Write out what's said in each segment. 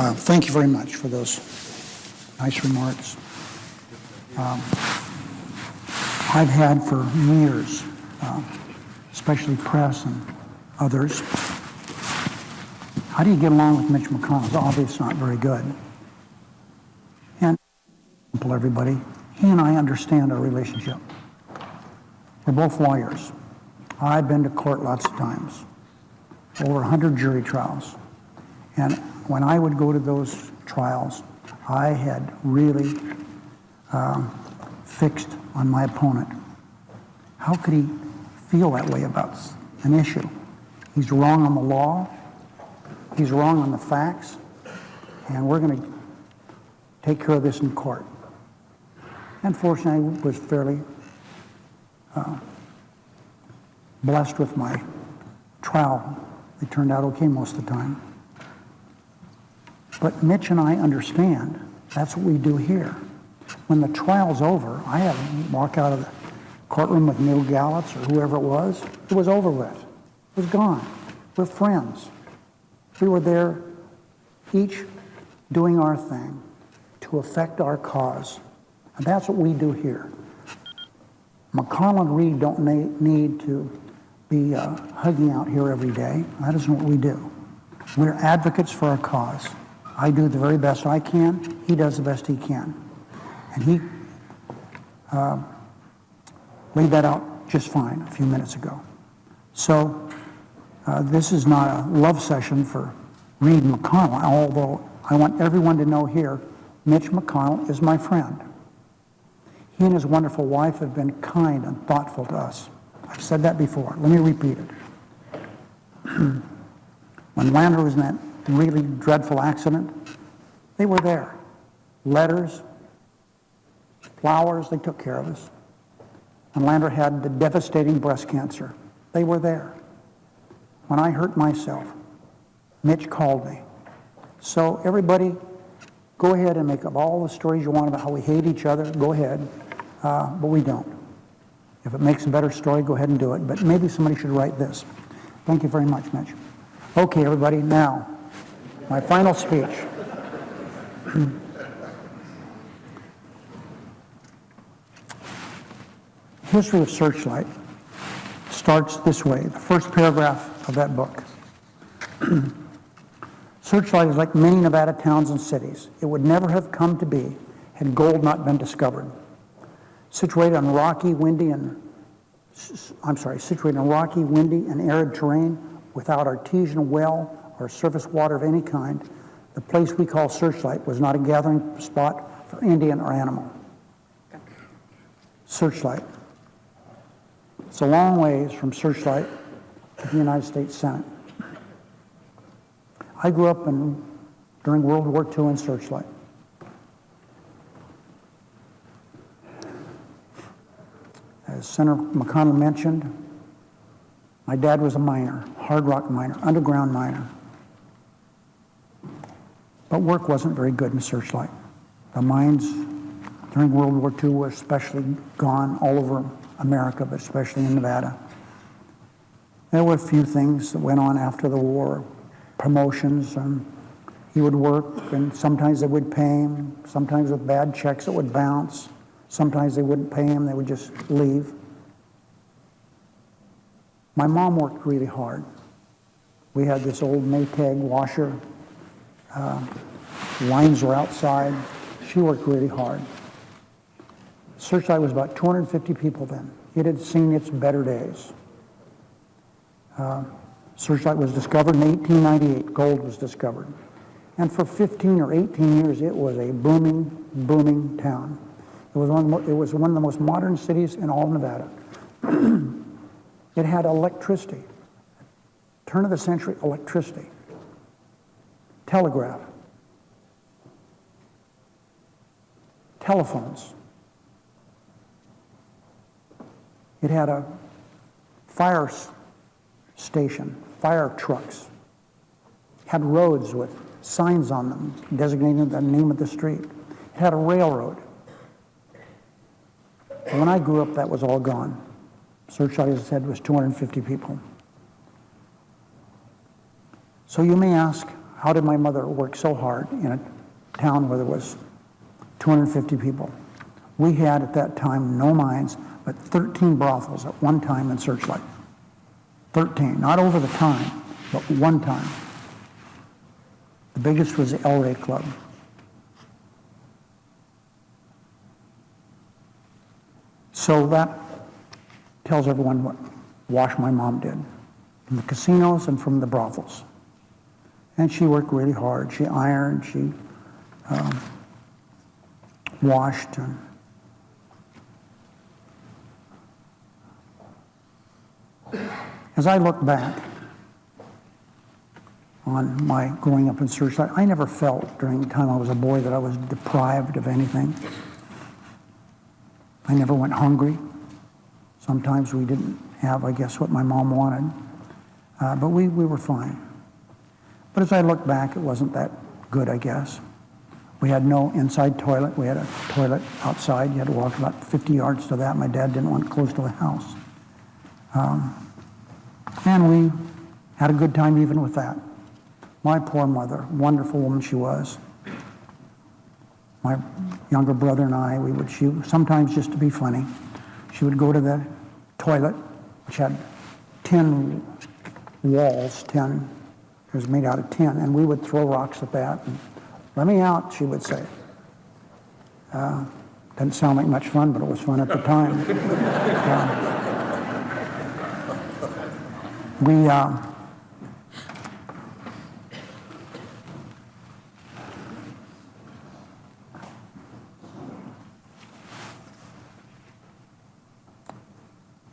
Thank you very much for those nice remarks. I've had for years, especially press and others, how do you get along with Mitch McConnell? It's obviously not very good. And everybody, he and I understand our relationship. We're both lawyers. I've been to court lots of times, over 100 jury trials. And when I would go to those trials, I had really fixed on my opponent. How could he feel that way about an issue? He's wrong on the law, he's wrong on the facts, and we're going to take care of this in court. And fortunately, I was fairly blessed with my trial. It turned out okay most of the time. But Mitch and I understand that's what we do here. When the trial's over, I have to walk out of the courtroom with Neil Gallitz or whoever it was. It was over with. It was gone. We're friends. We were there, each doing our thing to affect our cause. And that's what we do here. McConnell and Reid don't need to be hugging out here every day. That isn't what we do. We're advocates for our cause. I do the very best I can. He does the best he can. And he laid that out just fine a few minutes ago. So this is not a love session for Reid and McConnell, although I want everyone to know here, Mitch McConnell is my friend. He and his wonderful wife have been kind and thoughtful to us. I've said that before. Let me repeat it. When Lander was in that really dreadful accident, they were there. Letters, flowers, they took care of us. When Lander had the devastating breast cancer, they were there. When I hurt myself, Mitch called me. So everybody, go ahead and make up all the stories you want about how we hate each other. Go ahead, but we don't. If it makes a better story, go ahead and do it. But maybe somebody should write this. Thank you very much, Mitch. Okay, everybody, now, my final speech. History of Searchlight starts this way, the first paragraph of that book. Searchlight is like many Nevada towns and cities. It would never have come to be had gold not been discovered. Situated on rocky, windy, and arid terrain without artesian well or surface water of any kind, the place we call Searchlight was not a gathering spot for Indian or animal. Searchlight. It's a long ways from Searchlight to the United States Senate. I grew up during World War II in Searchlight. As Senator McConnell mentioned, my dad was a miner, hard rock miner, underground miner. But work wasn't very good in Searchlight. The mines during World War II were especially gone all over America, but especially in Nevada. There were a few things that went on after the war, promotions, and he would work, and sometimes they would pay him, sometimes with bad checks that would bounce. Sometimes they wouldn't pay him, they would just leave. My mom worked really hard. We had this old Maytag washer. Lines were outside. She worked really hard. Searchlight was about 250 people then. It had seen its better days. Searchlight was discovered in 1898. Gold was discovered. And for 15 or 18 years, it was a booming, booming town. It was one of the most modern cities in all of Nevada. It had electricity, turn of the century electricity, telegraph, telephones. It had a fire station, fire trucks, had roads with signs on them designating the name of the street. It had a railroad. When I grew up, that was all gone. Searchlight, as I said, was 250 people. So you may ask, how did my mother work so hard in a town where there was 250 people? We had at that time no mines, but 13 brothels at one time in Searchlight. 13, not over the time, but one time. The biggest was the El Rey Club. So that tells everyone what wash my mom did, from the casinos and from the brothels. And she worked really hard. She ironed, she washed. And as I look back on my growing up in Searchlight, I never felt during the time I was a boy that I was deprived of anything. I never went hungry. Sometimes we didn't have, I guess, what my mom wanted, but we were fine. But as I look back, it wasn't that good, I guess. We had no inside toilet. We had a toilet outside. You had to walk about 50 yards to that. My dad didn't want it close to the house. And we had a good time even with that. My poor mother, wonderful woman she was. My younger brother and I, she sometimes, just to be funny, she would go to the toilet, which had tin walls, it was made out of tin, and we would throw rocks at that. And, "Let me out," she would say. Didn't sound like much fun, but it was fun at the time.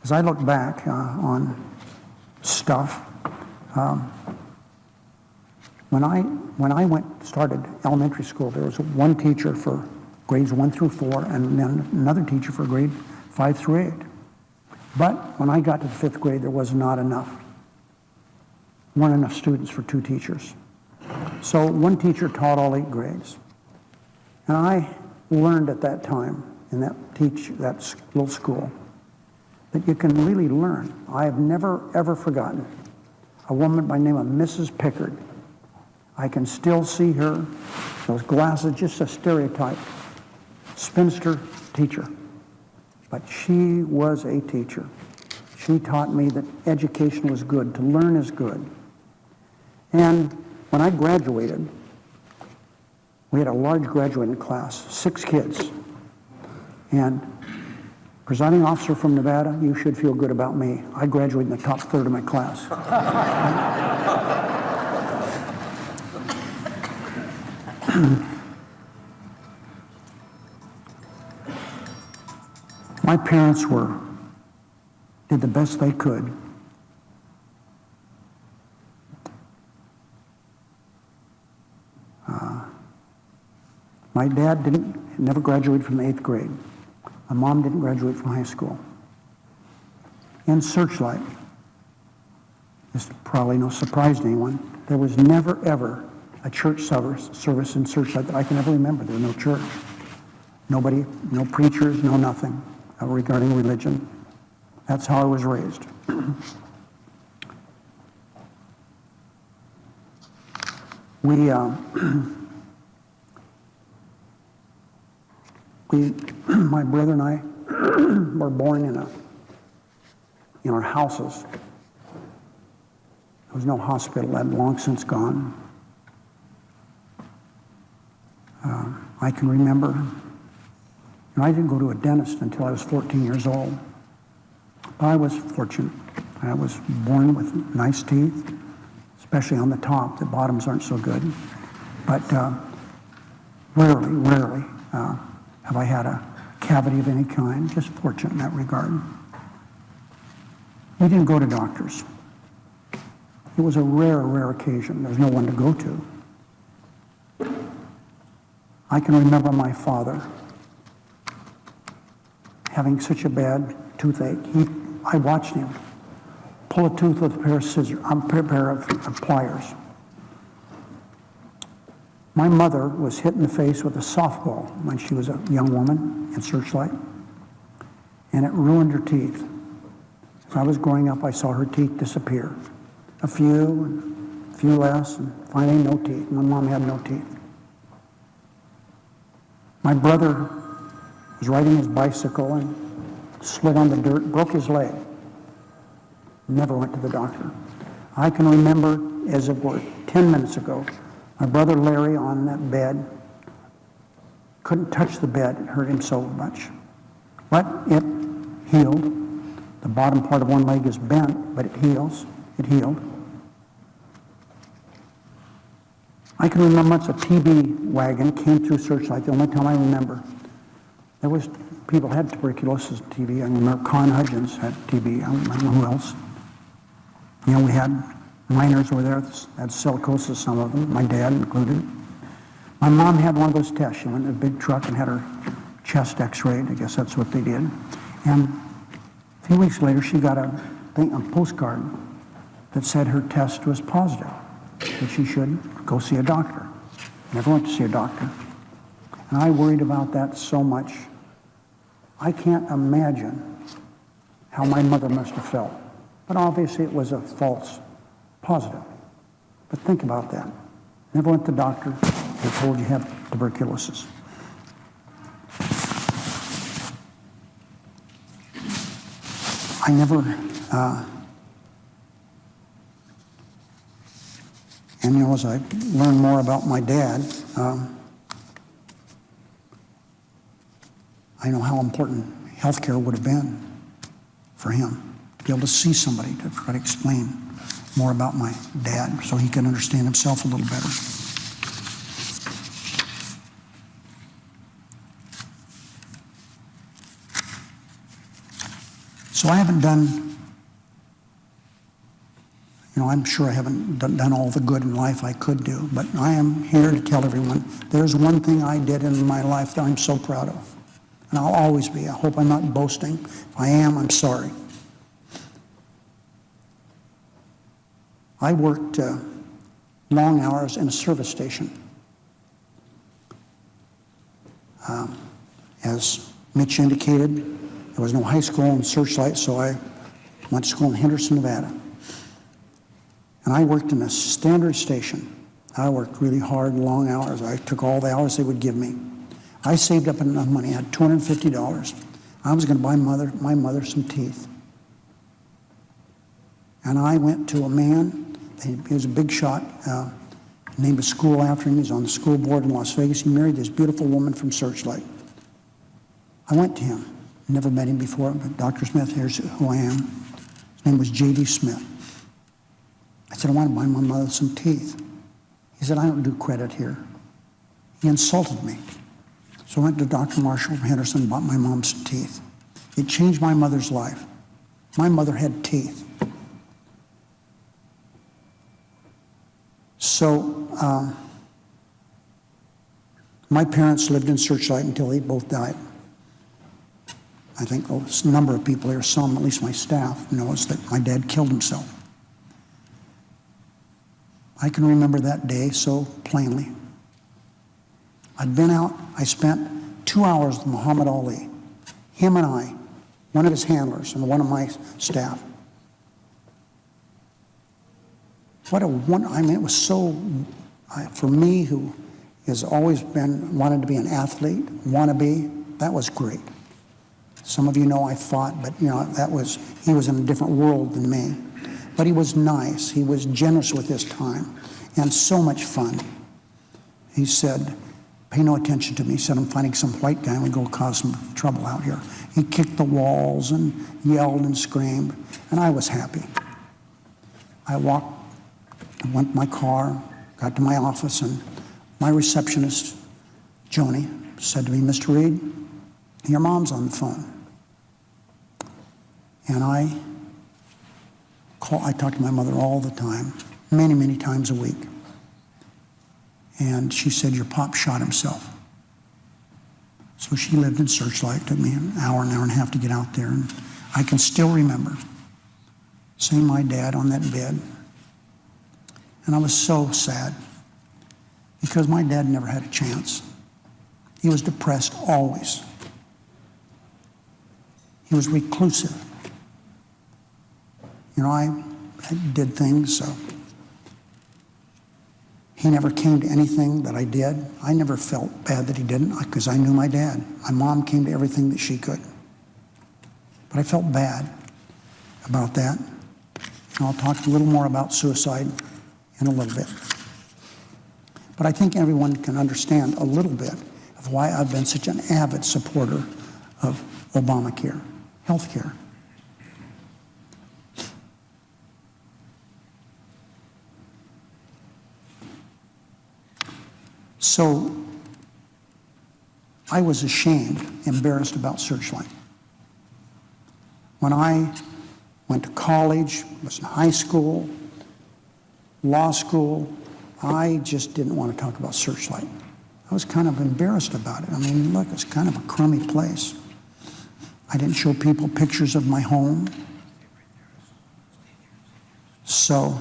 As I look back on stuff, when I started elementary school, there was one teacher for grades 1 through 4, and then another teacher for grade 5 through 8. But when I got to the 5th grade, there was not enough. Weren't enough students for 2 teachers. So one teacher taught all 8 grades. And I learned at that time, in that little school, that you can really learn. I have never, ever forgotten a woman by the name of Mrs. Pickard. I can still see her, those glasses, just a stereotype, spinster teacher. But she was a teacher. She taught me that education was good, to learn is good. And when I graduated, we had a large graduating class, 6 kids. And presiding officer from Nevada, you should feel good about me. I graduated in the top third of my class. My parents did the best they could. My dad never graduated from the 8th grade. My mom didn't graduate from high school. In Searchlight, this is probably no surprise to anyone, there was never, ever a church service in Searchlight that I can ever remember. There was no church. Nobody, no preachers, no nothing regarding religion. That's how I was raised. My brother and I were born in our houses. There was no hospital. That had long since gone. I can remember, and I didn't go to a dentist until I was 14 years old. But I was fortunate. I was born with nice teeth, especially on the top. The bottoms aren't so good. But rarely have I had a cavity of any kind. Just fortunate in that regard. We didn't go to doctors. It was a rare occasion. There was no one to go to. I can remember my father having such a bad toothache. I watched him pull a tooth with a pair of scissors, a pair of pliers. My mother was hit in the face with a softball when she was a young woman in Searchlight, and it ruined her teeth. As I was growing up, I saw her teeth disappear. A few, a few less, and finally no teeth. My mom had no teeth. My brother was riding his bicycle and slid on the dirt, broke his leg. Never went to the doctor. I can remember, as it were, 10 minutes ago, my brother Larry on that bed, couldn't touch the bed, it hurt him so much. But it healed. The bottom part of one leg is bent, but it heals. It healed. I can remember once a TB wagon came through Searchlight, the only time I remember. There was, people had tuberculosis, TB. I remember Con Hudgens had TB. I don't remember who else. You know, we had miners over there that had silicosis, some of them, my dad included. My mom had one of those tests. She went in a big truck and had her chest x-rayed. I guess that's what they did. And a few weeks later, she got a postcard that said her test was positive, that she should go see a doctor. Never went to see a doctor. And I worried about that so much. I can't imagine how my mother must have felt. But obviously it was a false positive. But think about that. Never went to the doctor. They told you have tuberculosis. I never, and you know, as I learned more about my dad, I know how important healthcare would have been for him. To be able to see somebody to try to explain more about my dad so he can understand himself a little better. So I haven't done, you know, I'm sure I haven't done all the good in life I could do, but I am here to tell everyone there's one thing I did in my life that I'm so proud of. And I'll always be. I hope I'm not boasting. If I am, I'm sorry. I worked long hours in a service station. As Mitch indicated, there was no high school in Searchlight, so I went to school in Henderson, Nevada. And I worked in a standard station. I worked really hard, long hours. I took all the hours they would give me. I saved up enough money. I had $250. I was going to buy my mother some teeth. And I went to a man. He was a big shot. Named a school after him. He's on the school board in Las Vegas. He married this beautiful woman from Searchlight. I went to him. Never met him before, but Dr. Smith, here's who I am. His name was J.D. Smith. I said, I want to buy my mother some teeth. He said, I don't do credit here. He insulted me. So I went to Dr. Marshall from Henderson and bought my mom some teeth. It changed my mother's life. My mother had teeth. So my parents lived in Searchlight until they both died. I think a number of people here, some, at least my staff, knows that my dad killed himself. I can remember that day so plainly. I'd been out, I spent 2 hours with Muhammad Ali. Him and I, one of his handlers and one of my staff. What a wonder, I mean, it was so, for me who has always wanted to be an athlete, wannabe, that was great. Some of you know I fought, but you know, he was in a different world than me. But he was nice, he was generous with his time, and so much fun. He said, pay no attention to me. He said, I'm finding some white guy and we go cause some trouble out here. He kicked the walls and yelled and screamed, and I was happy. I went to my car, got to my office, and my receptionist, Joni, said to me, Mr. Reid, your mom's on the phone. And I talk to my mother all the time, many, many times a week. And she said, your pop shot himself. So she lived in Searchlight. It took me an hour and a half to get out there. And I can still remember seeing my dad on that bed. And I was so sad because my dad never had a chance. He was depressed always. He was reclusive. You know, I did things. He never came to anything that I did. I never felt bad that he didn't, because I knew my dad. My mom came to everything that she could. But I felt bad about that. And I'll talk a little more about suicide in a little bit. But I think everyone can understand a little bit of why I've been such an avid supporter of Obamacare, health care. So I was ashamed, embarrassed about Searchlight. When I went to college, was in high school, law school, I just didn't want to talk about Searchlight. I was kind of embarrassed about it. I mean, look, it's kind of a crummy place. I didn't show people pictures of my home. So,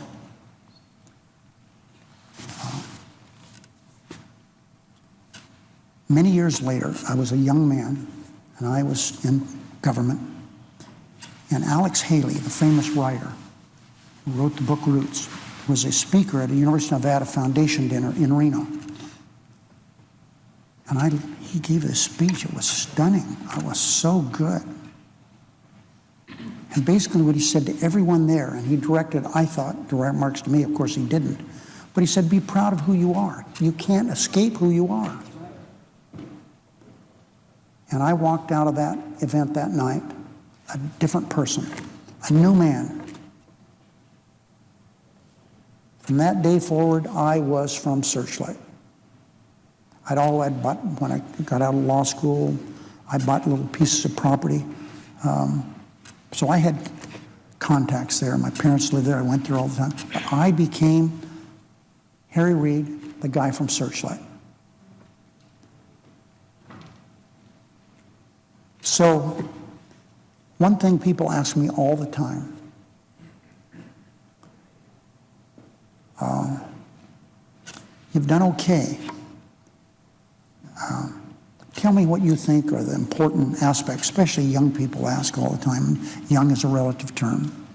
many years later, I was a young man, and I was in government. And Alex Haley, the famous writer who wrote the book Roots, was a speaker at a University of Nevada Foundation dinner in Reno. And he gave this speech. It was stunning. It was so good. And basically what he said to everyone there, and he directed, I thought, direct remarks to me, of course he didn't, but he said, be proud of who you are. You can't escape who you are. And I walked out of that event that night a different person, a new man. From that day forward, I was from Searchlight. I'd bought, when I got out of law school, I bought little pieces of property. So I had contacts there. My parents lived there. I went there all the time. But I became Harry Reid, the guy from Searchlight. So one thing people ask me all the time, you've done okay. Tell me what you think are the important aspects, especially young people ask all the time. Young is a relative term.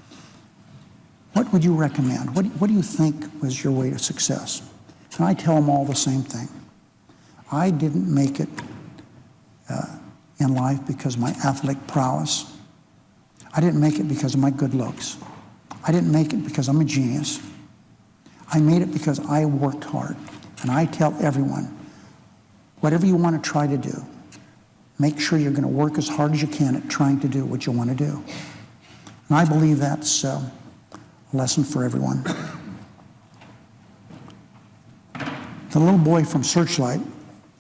What would you recommend? What do you think was your way to success? And I tell them all the same thing. I didn't make it in life because of my athletic prowess. I didn't make it because of my good looks. I didn't make it because I'm a genius. I made it because I worked hard. And I tell everyone, whatever you want to try to do, make sure you're going to work as hard as you can at trying to do what you want to do. And I believe that's a lesson for everyone. The little boy from Searchlight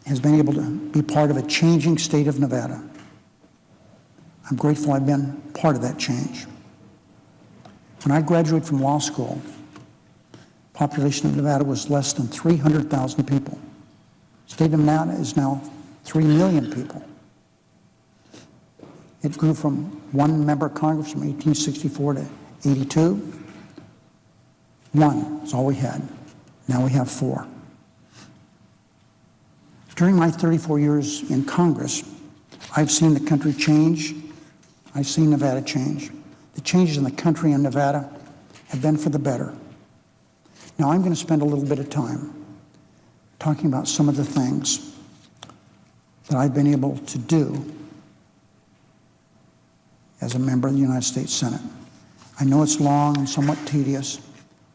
has been able to be part of a changing state of Nevada. I'm grateful I've been part of that change. When I graduated from law school, the population of Nevada was less than 300,000 people. The state of Nevada is now 3 million people. It grew from one member of Congress from 1864 to 82. One is all we had. Now we have 4. During my 34 years in Congress, I've seen the country change. I've seen Nevada change. The changes in the country and Nevada have been for the better. Now I'm going to spend a little bit of time talking about some of the things that I've been able to do as a member of the United States Senate. I know it's long and somewhat tedious.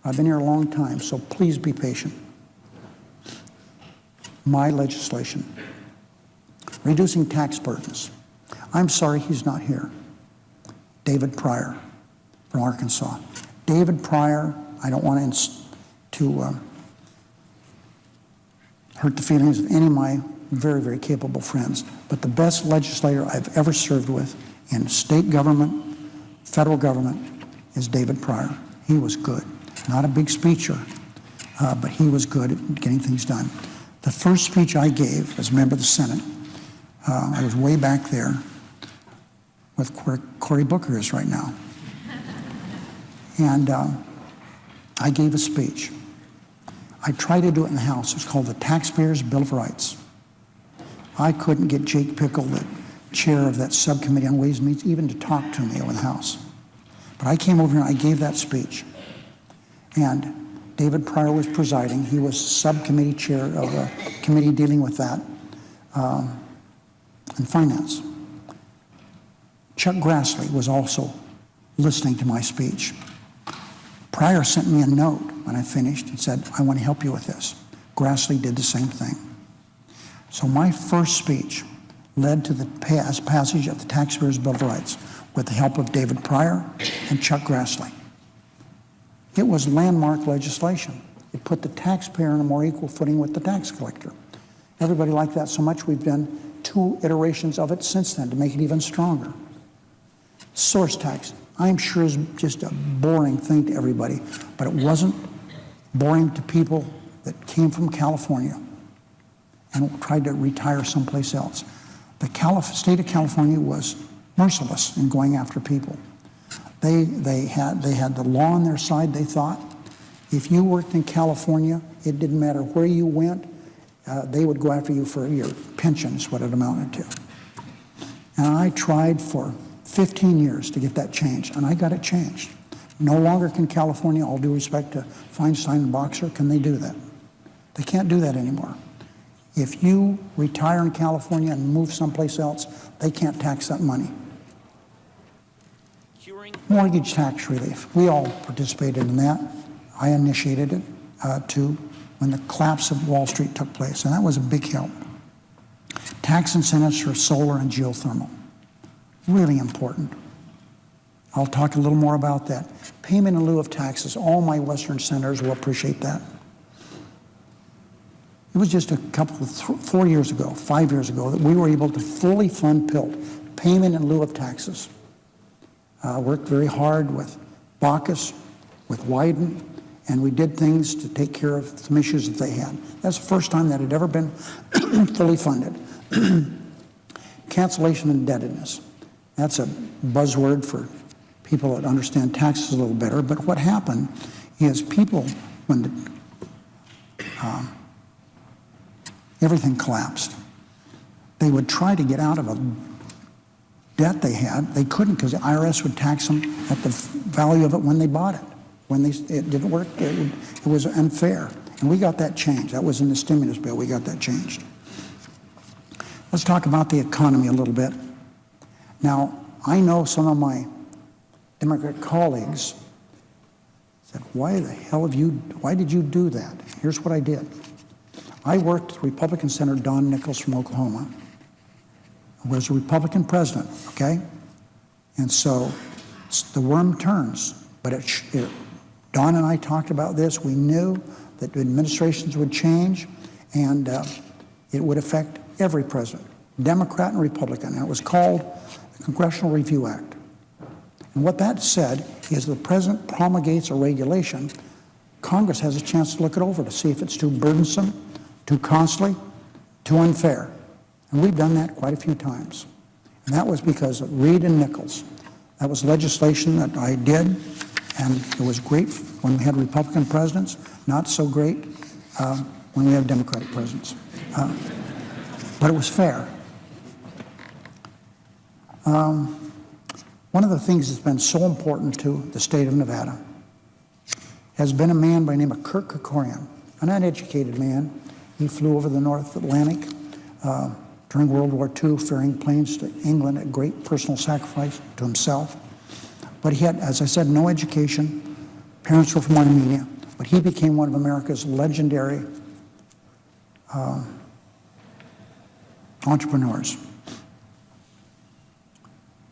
I've been here a long time, so please be patient. My legislation, reducing tax burdens. I'm sorry he's not here. David Pryor from Arkansas. David Pryor, I don't want to hurt the feelings of any of my very, very capable friends, but the best legislator I've ever served with in state government, federal government, is David Pryor. He was good. Not a big speecher, but he was good at getting things done. The first speech I gave as a member of the Senate, I was way back there with where Cory Booker is right now. And I gave a speech. I tried to do it in the House. It was called the Taxpayers' Bill of Rights. I couldn't get Jake Pickle, the chair of that subcommittee on Ways and Means, even to talk to me over the House. But I came over here and I gave that speech. And David Pryor was presiding. He was subcommittee chair of a committee dealing with that and finance. Chuck Grassley was also listening to my speech. Pryor sent me a note when I finished and said, I want to help you with this. Grassley did the same thing. So my first speech led to the passage of the Taxpayers' Bill of Rights with the help of David Pryor and Chuck Grassley. It was landmark legislation. It put the taxpayer on a more equal footing with the tax collector. Everybody liked that so much we've done 2 iterations of it since then to make it even stronger. Source tax, I'm sure is just a boring thing to everybody, but it wasn't boring to people that came from California and tried to retire someplace else. The state of California was merciless in going after people. They had the law on their side, they thought. If you worked in California, it didn't matter where you went, they would go after you for your pension, is what it amounted to. And I tried for 15 years to get that changed, and I got it changed. No longer can California, all due respect to Feinstein and Boxer, can they do that. They can't do that anymore. If you retire in California and move someplace else, they can't tax that money. Mortgage tax relief. We all participated in that. I initiated it too when the collapse of Wall Street took place, and that was a big help. Tax incentives for solar and geothermal. Really important. I'll talk a little more about that. Payment in lieu of taxes. All my Western senators will appreciate that. It was just a couple of 4 years ago, 5 years ago, that we were able to fully fund PILT, payment in lieu of taxes. Worked very hard with Baucus, with Wyden, and we did things to take care of some issues that they had. That's the first time that had ever been fully funded. Cancellation of indebtedness. That's a buzzword for people that understand taxes a little better, but what happened is people, when everything collapsed, they would try to get out of a debt they had. They couldn't because the IRS would tax them at the value of it when they bought it. When it didn't work, it was unfair. And we got that changed. That was in the stimulus bill. We got that changed. Let's talk about the economy a little bit. Now, I know some of my Democrat colleagues said, why did you do that? Here's what I did. I worked with Republican Senator Don Nichols from Oklahoma, who was a Republican president, okay? And so the worm turns, but Don and I talked about this. We knew that the administrations would change, and it would affect every president, Democrat and Republican, and it was called the Congressional Review Act. And what that said is the president promulgates a regulation, Congress has a chance to look it over to see if it's too burdensome, too costly, too unfair. And we've done that quite a few times. And that was because of Reid and Nichols. That was legislation that I did, and it was great when we had Republican presidents, not so great when we have Democratic presidents. But it was fair. One of the things that's been so important to the state of Nevada has been a man by the name of Kirk Kerkorian, an uneducated man. He flew over the North Atlantic during World War II, ferrying planes to England at great personal sacrifice to himself. But he had, as I said, no education. Parents were from Armenia, but he became one of America's legendary entrepreneurs.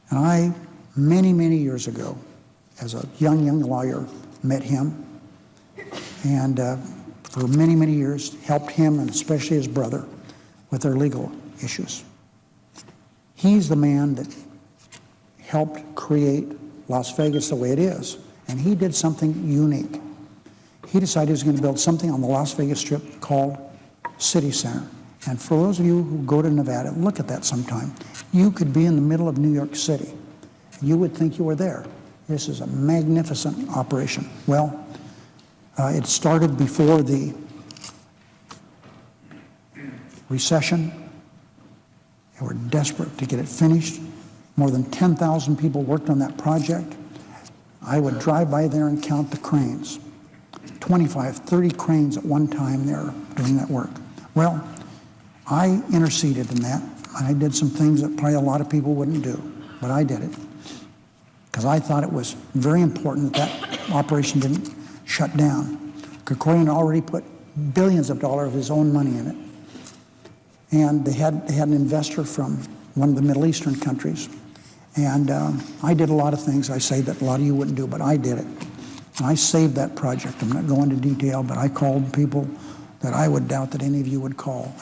And I, many, many years ago, as a young lawyer, met him, and for many, many years helped him, and especially his brother, with their legal issues. He's the man that helped create Las Vegas the way it is, and he did something unique. He decided he was going to build something on the Las Vegas Strip called City Center. And for those of you who go to Nevada, look at that sometime. You could be in the middle of New York City. You would think you were there. This is a magnificent operation. Well, it started before the recession. They were desperate to get it finished. More than 10,000 people worked on that project. I would drive by there and count the cranes. 25, 30 cranes at one time there doing that work. Well, I interceded in that. I did some things that probably a lot of people wouldn't do, but I did it because I thought it was very important that that operation didn't shut down. Kerkorian already put billions of dollars of his own money in it. And they had an investor from one of the Middle Eastern countries. And I did a lot of things I say that a lot of you wouldn't do, but I did it. And I saved that project. I'm not going into detail, but I called people that I would doubt that any of you would call.